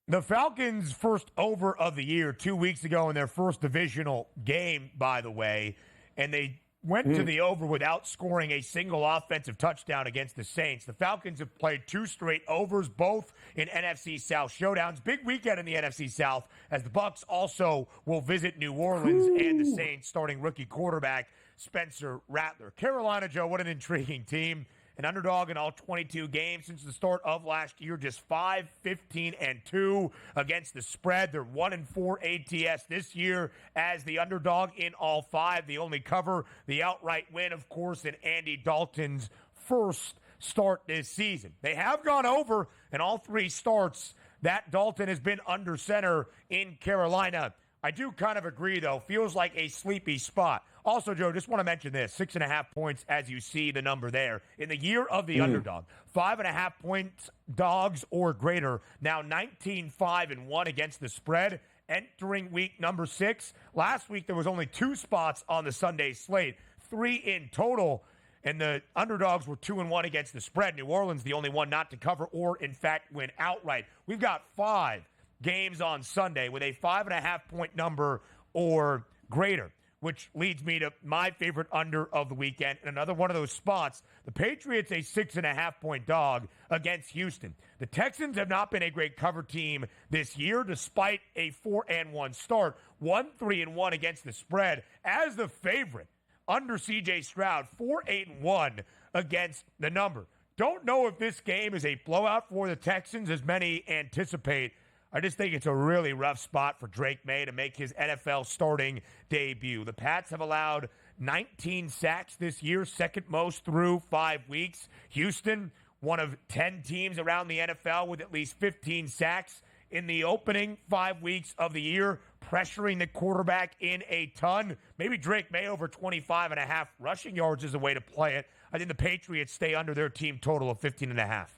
The Falcons' first over of the year 2 weeks ago in their first divisional game, by the way, and they went to the over without scoring a single offensive touchdown against the Saints. The Falcons have played 2 straight overs, both in NFC South showdowns. Big weekend in the NFC South, as the Bucs also will visit New Orleans and the Saints starting rookie quarterback Spencer Rattler. Carolina, Joe, what an intriguing team. An underdog in all 22 games since the start of last year, just 5-15-2 against the spread. They're 1-4 ATS this year as the underdog in all 5. The only cover, the outright win, of course, in Andy Dalton's first start this season. They have gone over in all 3 starts that Dalton has been under center in Carolina. I do kind of agree, though. Feels like a sleepy spot. Also, Joe, just want to mention this. 6.5 points, as you see the number there. In the year of the underdog, 5.5 points dogs or greater. Now 19-5-1 against the spread. Entering week number 6. Last week, there was only 2 spots on the Sunday slate. 3 in total. And the underdogs were 2-1 against the spread. New Orleans, the only one not to cover or, in fact, win outright. We've got 5 games on Sunday with a 5.5 point number or greater, which leads me to my favorite under of the weekend. And another one of those spots, the Patriots, a 6.5 point dog against Houston. The Texans have not been a great cover team this year, despite a 4-1 start, 1-3-1 against the spread as the favorite under C.J. Stroud, 4-8-1 against the number. Don't know if this game is a blowout for the Texans, as many anticipate. I just think it's a really rough spot for Drake May to make his NFL starting debut. The Pats have allowed 19 sacks this year, second most through 5 weeks. Houston, one of 10 teams around the NFL with at least 15 sacks in the opening 5 weeks of the year, pressuring the quarterback in a ton. Maybe Drake May over 25.5 rushing yards is a way to play it. I think the Patriots stay under their team total of 15.5.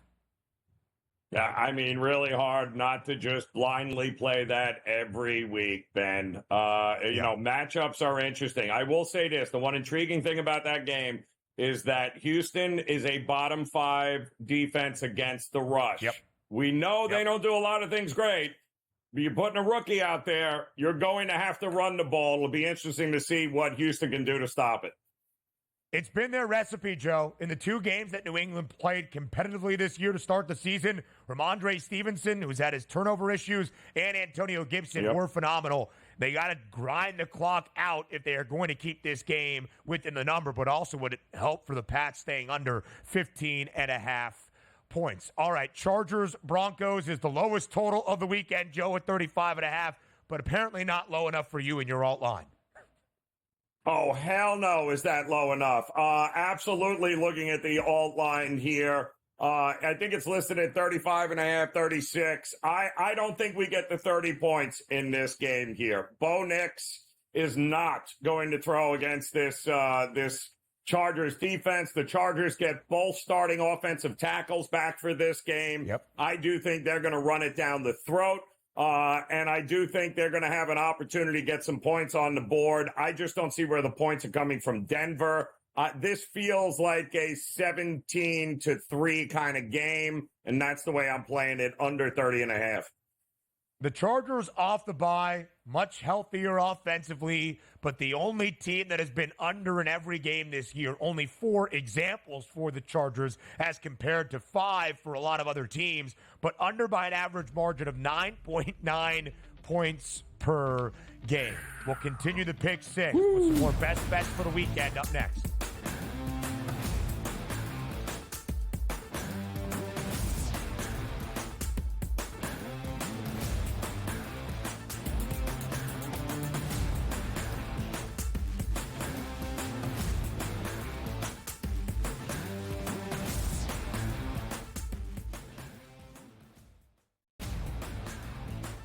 Yeah, I mean, really hard not to just blindly play that every week, Ben. You know, matchups are interesting. I will say this. The one intriguing thing about that game is that Houston is a bottom 5 defense against the rush.
Yep.
We know they don't do a lot of things great. But you're putting a rookie out there. You're going to have to run the ball. It'll be interesting to see what Houston can do to stop it.
It's been their recipe, Joe. In the 2 games that New England played competitively this year to start the season, Ramondre Stevenson, who's had his turnover issues, and Antonio Gibson were phenomenal. They got to grind the clock out if they are going to keep this game within the number, but also would it help for the Pats staying under 15.5 points. All right, Chargers, Broncos is the lowest total of the weekend, Joe, at 35.5, but apparently not low enough for you in your alt line.
Oh, hell no, is that low enough? Absolutely looking at the alt line here. I think it's listed at 35.5, 36. I don't think we get the 30 points in this game here. Bo Nix is not going to throw against this Chargers defense. The Chargers get both starting offensive tackles back for this game. I do think they're going to run it down the throat. And I do think they're going to have an opportunity to get some points on the board. I just don't see where the points are coming from Denver. This feels like a 17-3 kind of game, and that's the way I'm playing it, under 30.5.
The Chargers off the bye, much healthier offensively, but the only team that has been under in every game this year. Only 4 examples for the Chargers as compared to 5 for a lot of other teams, but under by an average margin of 9.9 points per game. We'll continue the pick 6 with some more best bets for the weekend up next.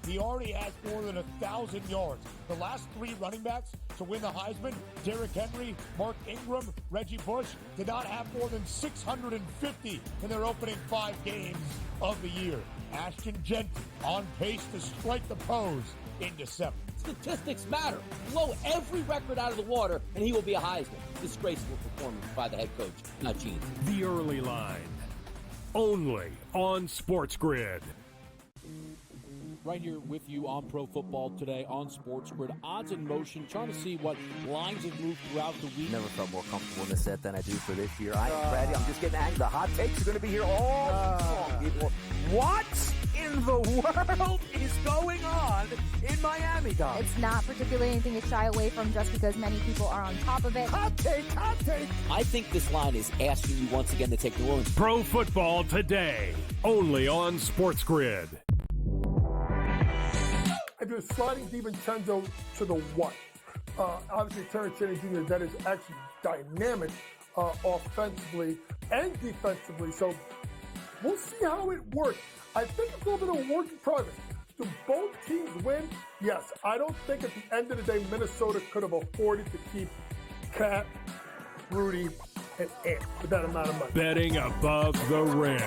He already has more than 1,000 yards. The last 3 running backs to win the Heisman, Derrick Henry, Mark Ingram, Reggie Bush, did not have more than 650 in their opening 5 games of the year. Ashton Genty on pace to strike the pose in December.
Statistics matter. Blow every record out of the water, and he will be a Heisman. Disgraceful performance by the head coach, not Gene.
The Early Line, only on SportsGrid.
Right here with you on Pro Football Today on SportsGrid. Odds in motion, trying to see what lines have moved throughout the week.
Never felt more comfortable in this set than I do for this year. I am ready. I'm just getting angry. The hot takes are going to be here all long, people. What in the world is going on in Miami, Dom?
It's not particularly anything to shy away from just because many people are on top of it.
Hot take, hot take.
I think this line is asking you once again to take New Orleans.
Pro Football Today, only on SportsGrid.
If you're sliding DiVincenzo to the what? Obviously, Terrence Cheney Jr., that is actually dynamic offensively and defensively. So we'll see how it works. I think it's a little bit of a work in progress. Do both teams win? Yes. I don't think at the end of the day, Minnesota could have afforded to keep Cat, Rudy, and Ant with that amount of money.
Betting above the rim,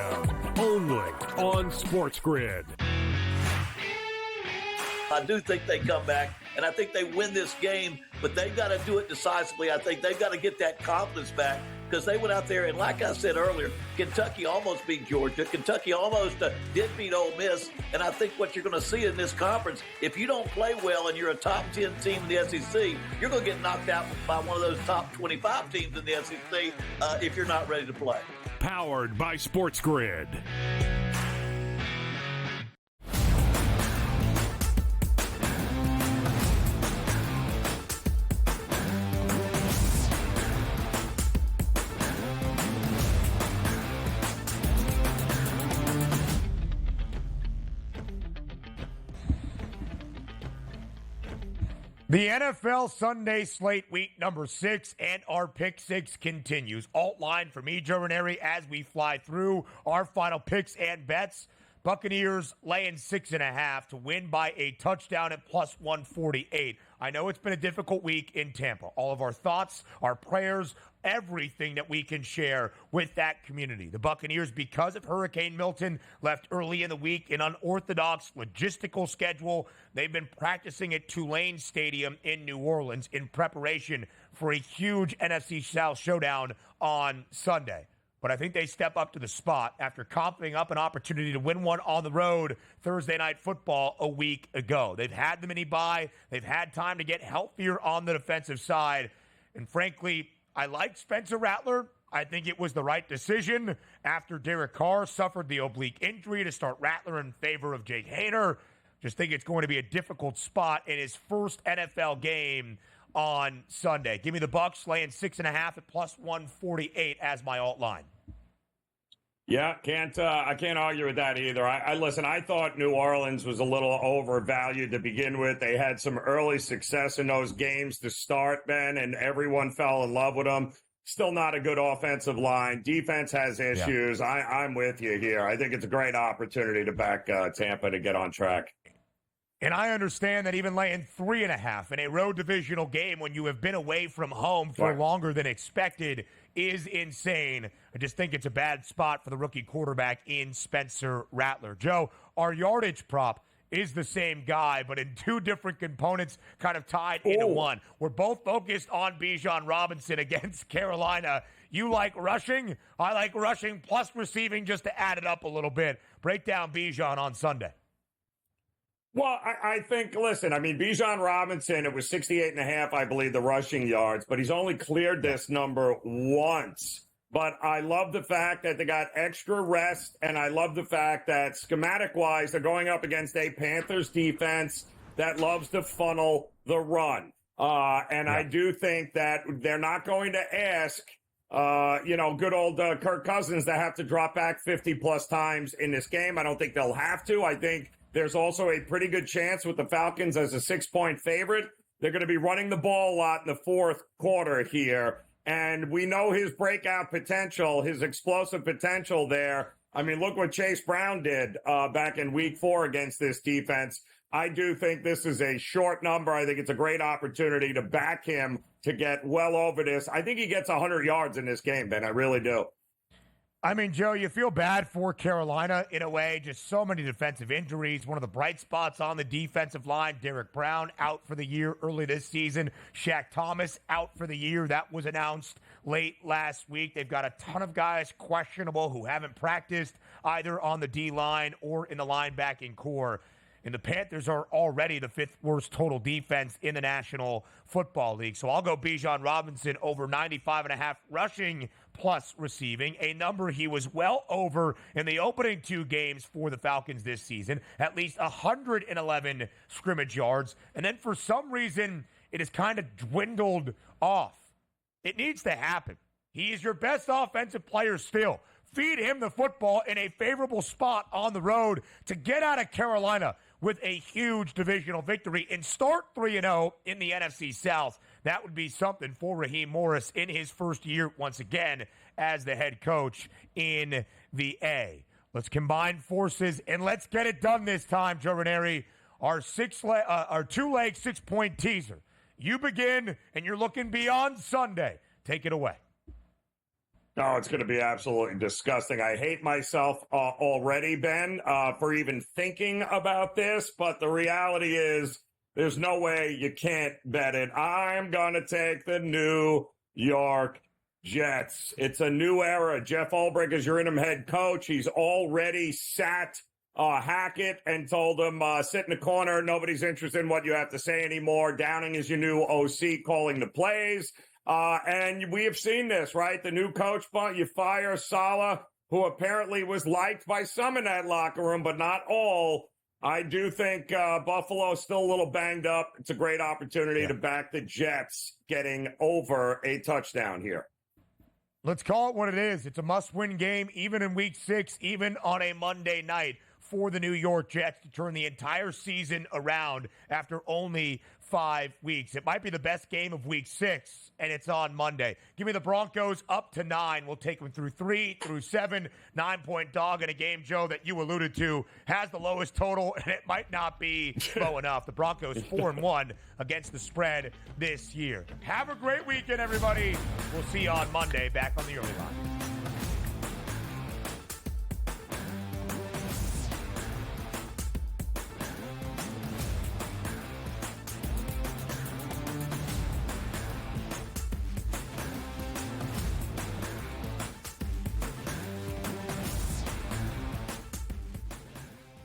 only on SportsGrid.
I do think they come back, and I think they win this game, but they've got to do it decisively. I think they've got to get that confidence back because they went out there, and like I said earlier, Kentucky almost beat Georgia. Kentucky almost did beat Ole Miss, and I think what you're going to see in this conference, if you don't play well and you're a top 10 team in the SEC, you're going to get knocked out by one of those top 25 teams in the SEC if you're not ready to play.
Powered by SportsGrid.
The NFL Sunday slate week number 6 and our pick 6 continues. Alt line for me, Joe Ranieri, as we fly through our final picks and bets. Buccaneers laying 6.5 to win by a touchdown at plus 148. I know it's been a difficult week in Tampa. All of our thoughts, our prayers, everything that we can share with that community. The Buccaneers, because of Hurricane Milton, left early in the week, an unorthodox logistical schedule. They've been practicing at Tulane Stadium in New Orleans in preparation for a huge NFC South showdown on Sunday. But I think they step up to the spot after coughing up an opportunity to win one on the road Thursday Night Football a week ago. They've had the mini bye. They've had time to get healthier on the defensive side. And frankly, I like Spencer Rattler. I think it was the right decision after Derek Carr suffered the oblique injury to start Rattler in favor of Jake Haener. Just think it's going to be a difficult spot in his first NFL game on Sunday. Give me the Bucs laying 6.5 at plus 148 as my alt line.
Yeah, I can't argue with that either. I listen, I thought New Orleans was a little overvalued to begin with. They had some early success in those games to start, Ben, and everyone fell in love with them. Still not a good offensive line. Defense has issues. Yeah. I'm with you here. I think it's a great opportunity to back Tampa to get on track.
And I understand that even laying 3.5 in a road divisional game when you have been away from home for longer than expected is insane. I just think it's a bad spot for the rookie quarterback in Spencer Rattler. Joe, our yardage prop is the same guy, but in two different components kind of tied into one. We're both focused on Bijan Robinson against Carolina. You like rushing? I like rushing plus receiving just to add it up a little bit. Break down Bijan on Sunday.
Well, I think, listen, I mean, Bijan Robinson, it was 68.5, I believe, the rushing yards, but he's only cleared this number once. But I love the fact that they got extra rest, and I love the fact that schematic-wise, they're going up against a Panthers defense that loves to funnel the run. I do think that they're not going to ask, good old Kirk Cousins to have to drop back 50-plus times in this game. I don't think they'll have to. I think there's also a pretty good chance with the Falcons as a 6-point favorite. They're going to be running the ball a lot in the fourth quarter here. And we know his breakout potential, his explosive potential there. I mean, look what Chase Brown did back in week 4 against this defense. I do think this is a short number. I think it's a great opportunity to back him to get well over this. I think he gets 100 yards in this game, Ben. I really do.
I mean, Joe, you feel bad for Carolina in a way. Just so many defensive injuries. One of the bright spots on the defensive line, Derek Brown out for the year early this season. Shaq Thomas out for the year. That was announced late last week. They've got a ton of guys questionable who haven't practiced either on the D-line or in the linebacking core. And the Panthers are already the 5th worst total defense in the National Football League. So I'll go Bijan Robinson over 95.5 rushing plus receiving, a number he was well over in the opening 2 games for the Falcons this season, at least 111 scrimmage yards. And then for some reason, it has kind of dwindled off. It needs to happen. He is your best offensive player still. Feed him the football in a favorable spot on the road to get out of Carolina with a huge divisional victory and start 3-0 in the NFC South. That would be something for Raheem Morris in his first year once again as the head coach in the A. Let's combine forces and let's get it done this time, Joe Ranieri. Our 2-leg 6-point teaser. You begin, and you're looking beyond Sunday. Take it away.
No, it's going to be absolutely disgusting. I hate myself already, Ben, for even thinking about this. But the reality is there's no way you can't bet it. I'm going to take the New York Jets. It's a new era. Jeff Ulbrich is your interim head coach. He's already sat Hackett and told him, sit in the corner. Nobody's interested in what you have to say anymore. Downing is your new OC calling the plays. And we have seen this, right? The new coach, you fire Saleh, who apparently was liked by some in that locker room, but not all. I do think Buffalo's still a little banged up. It's a great opportunity to back the Jets getting over a touchdown here.
Let's call it what it is. It's a must-win game, even in Week 6, even on a Monday night. for the New York Jets to turn the entire season around after only 5 weeks. It might be the best game of week 6, and it's on Monday. Give me the Broncos up to 9. We'll take them through 3 through 7. 9-point dog in a game, Joe, that you alluded to has the lowest total, and it might not be low enough. The Broncos 4-1 against the spread this year. Have a great weekend, everybody. We'll see you on Monday back on the early line.